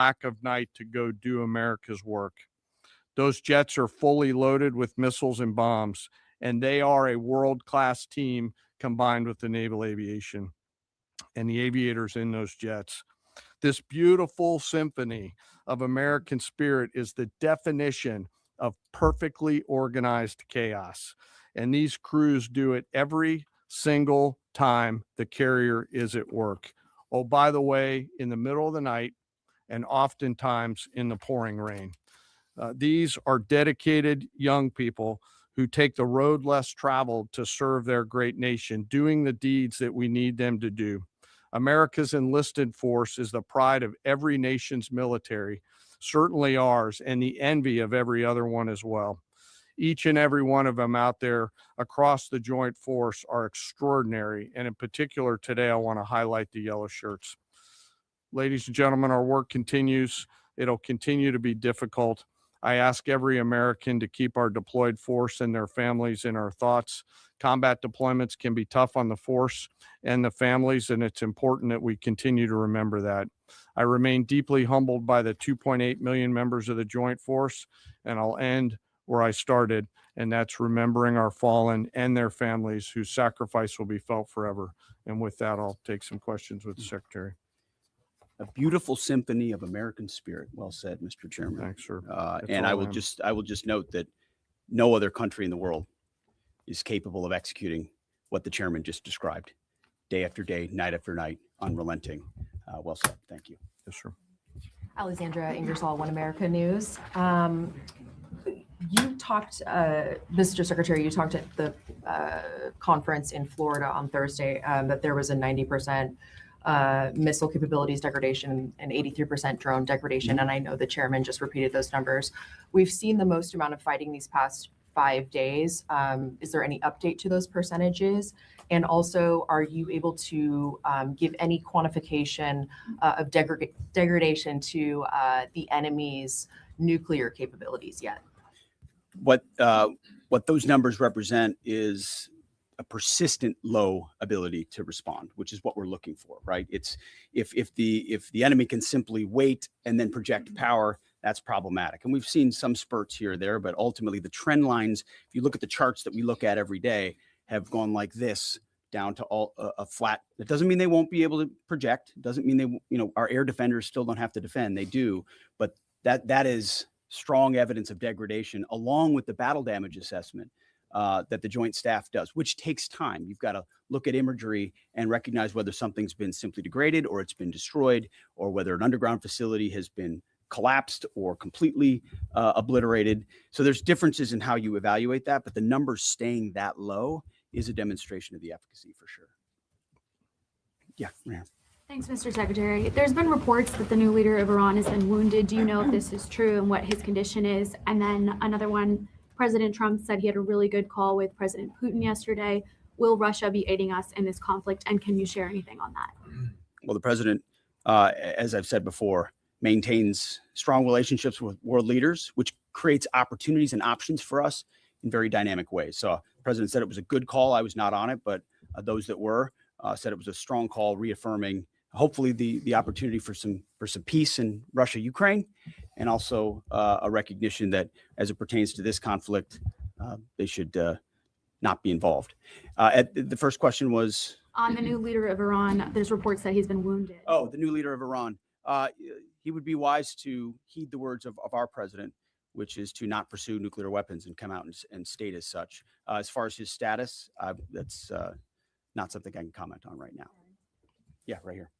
black of night to go do America's work. Those jets are fully loaded with missiles and bombs, and they are a world-class team combined with the naval aviation and the aviators in those jets. This beautiful symphony of American spirit is the definition of perfectly organized chaos. And these crews do it every single time the carrier is at work. Oh, by the way, in the middle of the night and oftentimes in the pouring rain. These are dedicated young people who take the road less traveled to serve their great nation, doing the deeds that we need them to do. America's enlisted force is the pride of every nation's military, certainly ours, and the envy of every other one as well. Each and every one of them out there across the joint force are extraordinary. And in particular, today, I want to highlight the yellow shirts. Ladies and gentlemen, our work continues. It'll continue to be difficult. I ask every American to keep our deployed force and their families in our thoughts. Combat deployments can be tough on the force and the families, and it's important that we continue to remember that. I remain deeply humbled by the 2.8 million members of the Joint Force, and I'll end where I started, and that's remembering our fallen and their families whose sacrifice will be felt forever. And with that, I'll take some questions with the Secretary. A beautiful symphony of American spirit. Well said, Mr. Chairman. Thanks, sir. And I will just note that no other country in the world is capable of executing what the chairman just described, day after day, night after night, unrelenting. Well said. Thank you. Yes, sir. Alexandra Ingersoll, One America News. You talked, Mr. Secretary, you talked at the conference in Florida on Thursday that there was a 90% missile capabilities degradation and 83% drone degradation. And I know the chairman just repeated those numbers. We've seen the most amount of fighting these past 5 days. Is there any update to those percentages? And also, are you able to give any quantification of degradation to the enemy's nuclear capabilities yet? What those numbers represent is a persistent low ability to respond, which is what we're looking for, right? It's if the enemy can simply wait and then project power, that's problematic. And we've seen some spurts here or there, but ultimately the trend lines, if you look at the charts that we look at every day, have gone like this down to all a flat. That doesn't mean they won't be able to project. It doesn't mean our air defenders still don't have to defend. They do, but that is strong evidence of degradation, along with the battle damage assessment that the Joint Staff does, which takes time. You've got to look at imagery and recognize whether something's been simply degraded or it's been destroyed, or whether an underground facility has been collapsed or completely obliterated. So there's differences in how you evaluate that, but the numbers staying that low is a demonstration of the efficacy for sure. Yeah, yeah. Thanks, Mr. Secretary. There's been reports that the new leader of Iran has been wounded. Do you know if this is true and what his condition is? And then another one, President Trump said he had a really good call with President Putin yesterday. Will Russia be aiding us in this conflict? And can you share anything on that? Well, the president, as I've said before, maintains strong relationships with world leaders, which creates opportunities and options for us in very dynamic ways. So the president said it was a good call. I was not on it, but those that were said it was a strong call, reaffirming hopefully the opportunity for some peace in Russia, Ukraine, and also a recognition that as it pertains to this conflict, they should not be involved. The first question was on the new leader of Iran. There's reports that he's been wounded. Oh, the new leader of Iran. He would be wise to heed the words of our president, which is to not pursue nuclear weapons and come out and state as such. As far as his status, that's not something I can comment on right now. Yeah, right here.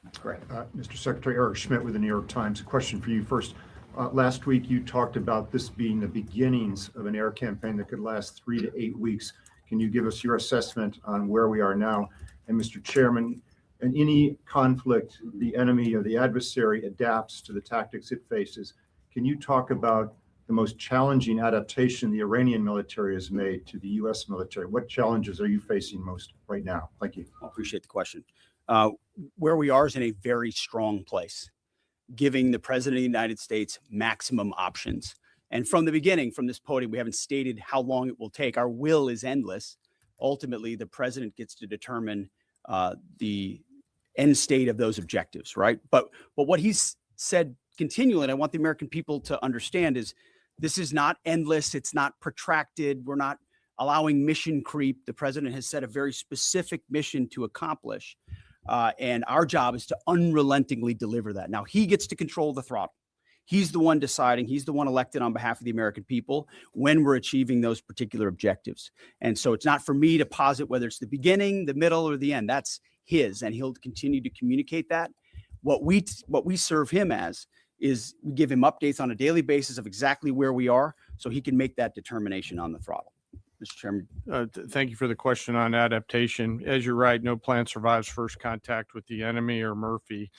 That's correct. Mr. Secretary, Eric Schmidt with the New York Times. A question for you first. Last week, you talked about this being the beginnings of an air campaign that could last 3 to 8 weeks. Can you give us your assessment on where we are now? And Mr. Chairman, in any conflict, the enemy or the adversary adapts to the tactics it faces. Can you talk about the most challenging adaptation the Iranian military has made to the U.S. military? What challenges are you facing most right now? Thank you. I appreciate the question. Where we are is in a very strong place, giving the President of the United States maximum options. And from the beginning, from this podium, we haven't stated how long it will take. Our will is endless. Ultimately, the President gets to determine the end state of those objectives, right? But what he's said continually, and I want the American people to understand, is this is not endless. It's not protracted. We're not allowing mission creep. The president has set a very specific mission to accomplish. And our job is to unrelentingly deliver that. Now, he gets to control the throttle. He's the one deciding, he's the one elected on behalf of the American people when we're achieving those particular objectives. And so it's not for me to posit whether it's the beginning, the middle, or the end. That's his, and he'll continue to communicate that. What we serve him as is we give him updates on a daily basis of exactly where we are so he can make that determination on the throttle. Mr. Chairman. Thank you for the question on adaptation. As you're right, no plan survives first contact with the enemy or Murphy.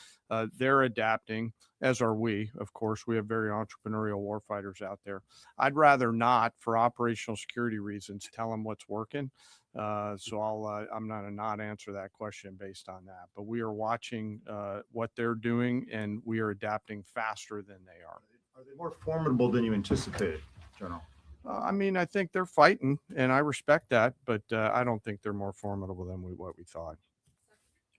They're adapting, as are we. Of course, we have very entrepreneurial warfighters out there. I'd rather not, for operational security reasons, tell them what's working. So I'm not a not answer that question based on that. But we are watching what they're doing, and we are adapting faster than they are. Are they more formidable than you anticipated, General? I mean, I think they're fighting, and I respect that, but I don't think they're more formidable than what we thought.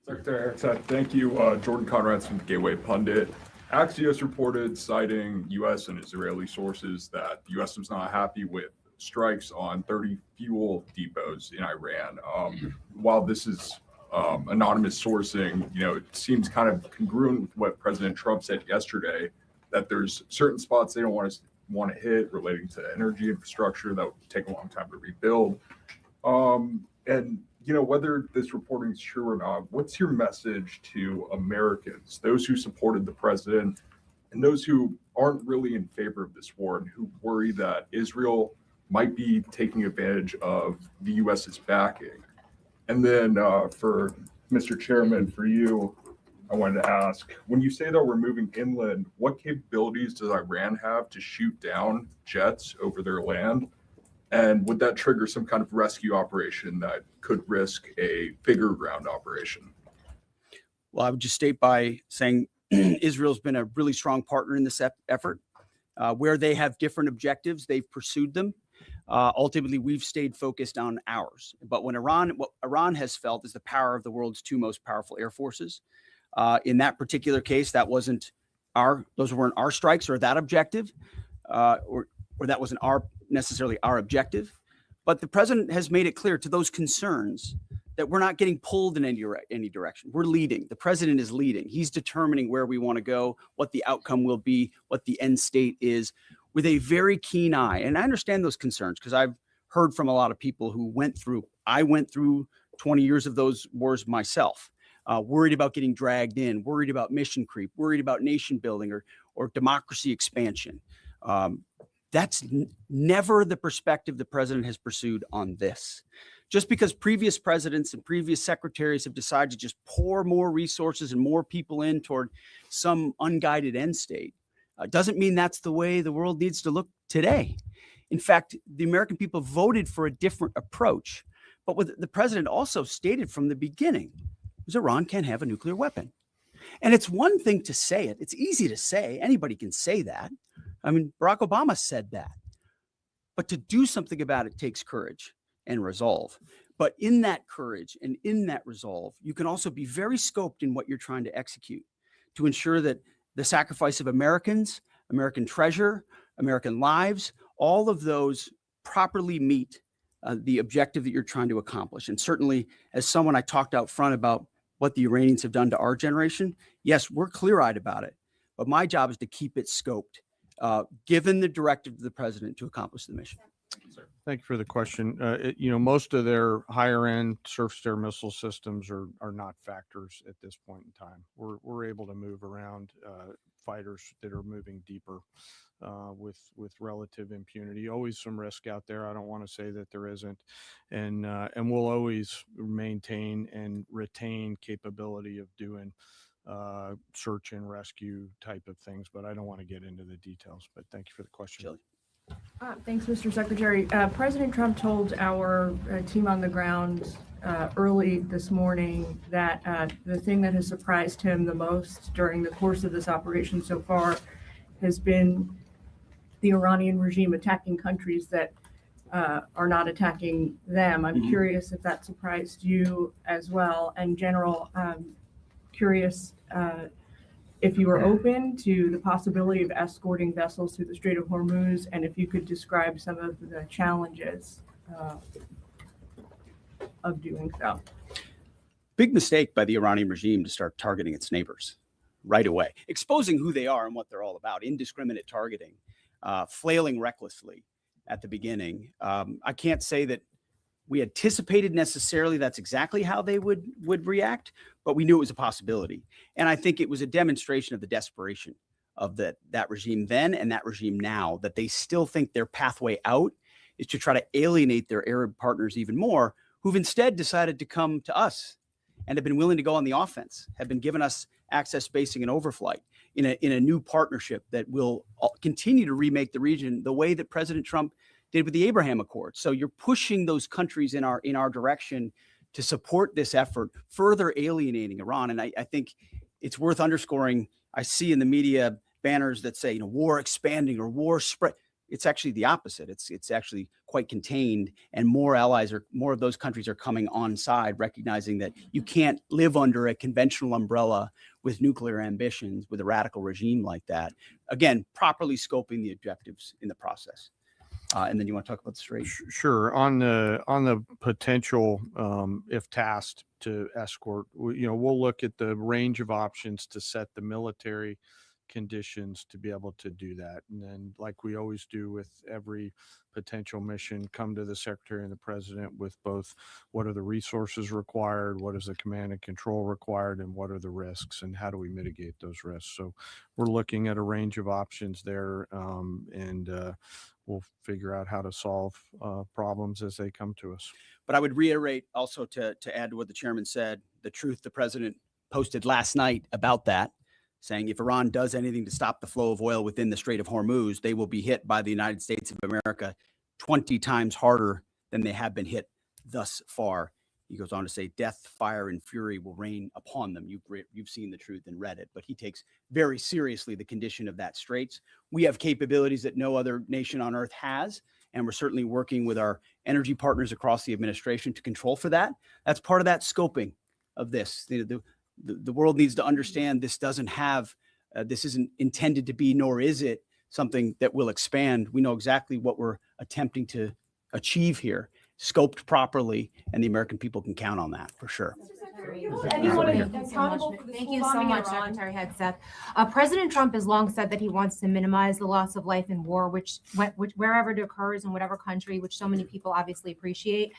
Secretary Axios, thank you. Jordan Conrads from the Gateway Pundit. Axios reported, citing U.S. and Israeli sources, that the U.S. was not happy with strikes on 30 fuel depots in Iran. While this is anonymous sourcing, it seems kind of congruent with what President Trump said yesterday, that there's certain spots they don't want to hit relating to energy infrastructure that would take a long time to rebuild. And whether this reporting is true or not, what's your message to Americans, those who supported the president and those who aren't really in favor of this war and who worry that Israel might be taking advantage of the U.S.'s backing? And then for Mr. Chairman, for you, I wanted to ask, when you say that we're moving inland, what capabilities does Iran have to shoot down jets over their land? And would that trigger some kind of rescue operation that could risk a bigger ground operation? Well, I would just state by saying Israel's been a really strong partner in this effort. Where they have different objectives, they've pursued them. Ultimately, we've stayed focused on ours. But what Iran has felt is the power of the world's two most powerful air forces. In that particular case, those weren't our strikes or that objective, or that wasn't necessarily our objective. But the president has made it clear to those concerns that we're not getting pulled in any direction. We're leading. The president is leading. He's determining where we want to go, what the outcome will be, what the end state is, with a very keen eye. And I understand those concerns because I've heard from a lot of people who I went through 20 years of those wars myself. Worried about getting dragged in, worried about mission creep, worried about nation building or democracy expansion. That's never the perspective the president has pursued on this. Just because previous presidents and previous secretaries have decided to just pour more resources and more people in toward some unguided end state doesn't mean that's the way the world needs to look today. In fact, the American people voted for a different approach. But what the president also stated from the beginning is Iran can't have a nuclear weapon. And it's one thing to say it. It's easy to say. Anybody can say that. I mean, Barack Obama said that. But to do something about it takes courage and resolve. But in that courage and in that resolve, you can also be very scoped in what you're trying to execute to ensure that the sacrifice of Americans, American treasure, American lives, all of those properly meet the objective that you're trying to accomplish. And certainly, as someone I talked out front about what the Iranians have done to our generation, yes, we're clear-eyed about it. But my job is to keep it scoped, given the directive of the president to accomplish the mission. Thank you for the question. Most of their higher end surface-to-air missile systems are not factors at this point in time. We're able to move around fighters that are moving deeper with relative impunity. Always some risk out there. I don't want to say that there isn't, and we'll always maintain and retain capability of doing search and rescue type of things. But I don't want to get into the details. But thank you for the question. Shelley. Thanks, Mr. Secretary. President Trump told our team on the ground early this morning that the thing that has surprised him the most during the course of this operation so far has been the Iranian regime attacking countries that are not attacking them. I'm curious if that surprised you as well. And General, curious if you are open to the possibility of escorting vessels through the Strait of Hormuz, and if you could describe some of the challenges of doing so. Big mistake by the Iranian regime to start targeting its neighbors right away, exposing who they are and what they're all about, indiscriminate targeting, flailing recklessly at the beginning. I can't say that we anticipated necessarily that's exactly how they would react, but we knew it was a possibility. And I think it was a demonstration of the desperation of that regime then and that regime now, that they still think their pathway out is to try to alienate their Arab partners even more, who've instead decided to come to us and have been willing to go on the offense, have been given us access, basing, and overflight in a new partnership that will continue to remake the region the way that President Trump did with the Abraham Accords. So you're pushing those countries in our direction to support this effort, further alienating Iran. And I think it's worth underscoring. I see in the media banners that say, war expanding or war spread. It's actually the opposite. It's actually quite contained, and more of those countries are coming on side, recognizing that you can't live under a conventional umbrella with nuclear ambitions with a radical regime like that. Again, properly scoping the objectives in the process. And then you want to talk about the Strait? Sure. On the potential, if tasked to escort, we'll look at the range of options to set the military conditions to be able to do that. And then, like we always do with every potential mission, come to the Secretary and the President with both what are the resources required, what is the command and control required, and what are the risks, and how do we mitigate those risks. So we're looking at a range of options there, and we'll figure out how to solve problems as they come to us. But I would reiterate also, to add to what the chairman said, the truth the president posted last night about that, saying if Iran does anything to stop the flow of oil within the Strait of Hormuz, they will be hit by the United States of America 20 times harder than they have been hit thus far. He goes on to say, death, fire, and fury will rain upon them. You've seen the truth and read it, but he takes very seriously the condition of that straits. We have capabilities that no other nation on earth has, and we're certainly working with our energy partners across the administration to control for that. That's part of that scoping of this. The world needs to understand this doesn't have, this isn't intended to be, nor is it something that will expand. We know exactly what we're attempting to achieve here, scoped properly, and the American people can count on that for sure. Thank you so much, Secretary Hegseth. President Trump has long said that he wants to minimize the loss of life in war, which wherever it occurs in whatever country, which so many people obviously appreciate.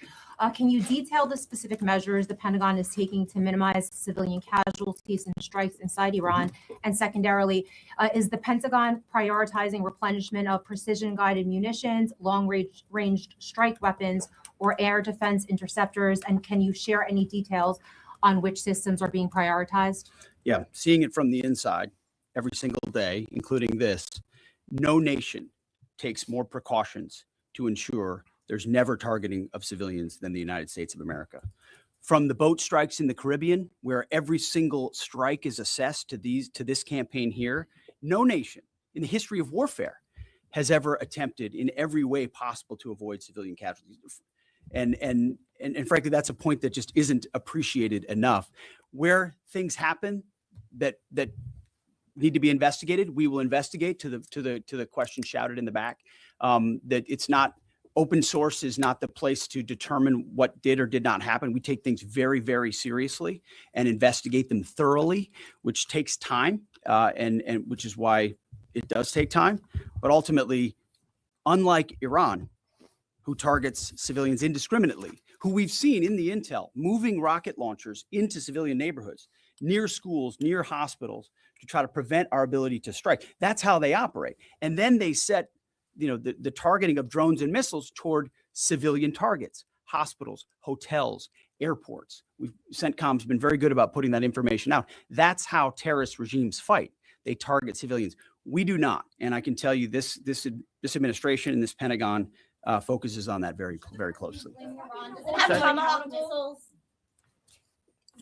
Can you detail the specific measures the Pentagon is taking to minimize civilian casualties and strikes inside Iran? And secondarily, is the Pentagon prioritizing replenishment of precision-guided munitions, long-range strike weapons, or air defense interceptors? And can you share any details on which systems are being prioritized? Yeah, seeing it from the inside every single day, including this, no nation takes more precautions to ensure there's never targeting of civilians than the United States of America. From the boat strikes in the Caribbean, where every single strike is assessed to this campaign here, no nation in the history of warfare has ever attempted in every way possible to avoid civilian casualties. And frankly, that's a point that just isn't appreciated enough. Where things happen that need to be investigated, we will investigate. To the question shouted in the back, that it's not, open source is not the place to determine what did or did not happen. We take things very, very seriously and investigate them thoroughly, which takes time, and which is why it does take time. But ultimately, unlike Iran, who targets civilians indiscriminately, who we've seen in the intel moving rocket launchers into civilian neighborhoods, near schools, near hospitals, to try to prevent our ability to strike. That's how they operate. And then they set, the targeting of drones and missiles toward civilian targets, hospitals, hotels, airports. CENTCOM's been very good about putting that information out. That's how terrorist regimes fight. They target civilians. We do not. And I can tell you this administration and this Pentagon focuses on that very, very closely.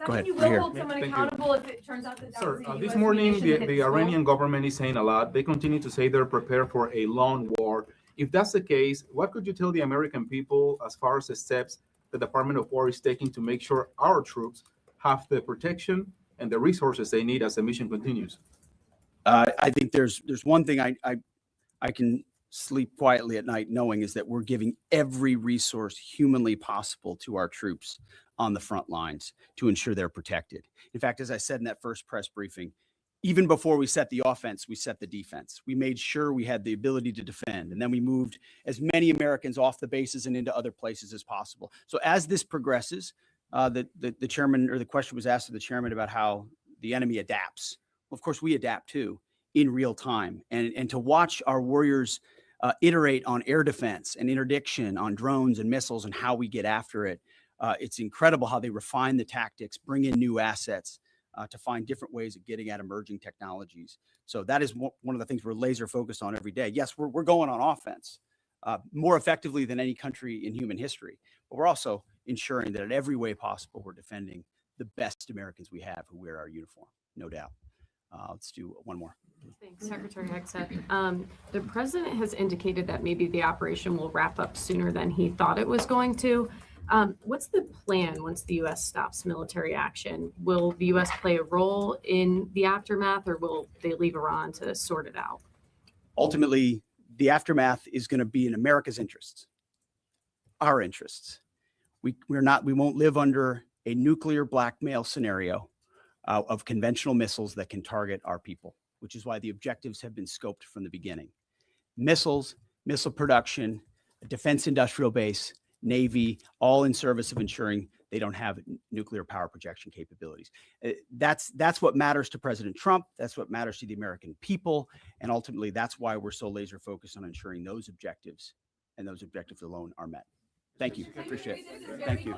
Go ahead. You will hold someone accountable if it turns out that that was a US this morning, munition that hit the Iranian government is saying a lot. They continue to say they're prepared for a long war. If that's the case, what could you tell the American people as far as the steps the Department of War is taking to make sure our troops have the protection and the resources they need as the mission continues? I think there's one thing I can sleep quietly at night knowing is that we're giving every resource humanly possible to our troops on the front lines to ensure they're protected. In fact, as I said in that first press briefing, even before we set the offense, we set the defense. We made sure we had the ability to defend, and then we moved as many Americans off the bases and into other places as possible. So as this progresses, the chairman, or the question was asked of the chairman about how the enemy adapts. Well, of course, we adapt too in real time, and to watch our warriors iterate on air defense and interdiction on drones and missiles and how we get after it. It's incredible how they refine the tactics, bring in new assets to find different ways of getting at emerging technologies. So that is one of the things we're laser focused on every day. Yes, we're going on offense more effectively than any country in human history, but we're also ensuring that in every way possible, we're defending the best Americans we have who wear our uniform, no doubt. Let's do one more. Thanks, Secretary Hexet. The president has indicated that maybe the operation will wrap up sooner than he thought it was going to. What's the plan once the U.S. stops military action? Will the U.S. play a role in the aftermath, or will they leave Iran to sort it out? Ultimately, the aftermath is going to be in America's interests, our interests. We won't live under a nuclear blackmail scenario of conventional missiles that can target our people, which is why the objectives have been scoped from the beginning. Missiles, missile production, a defense industrial base, Navy, all in service of ensuring they don't have nuclear power projection capabilities. That's what matters to President Trump. That's what matters to the American people. And ultimately, that's why we're so laser focused on ensuring those objectives and those objectives alone are met. Thank you. I appreciate it. Thank you.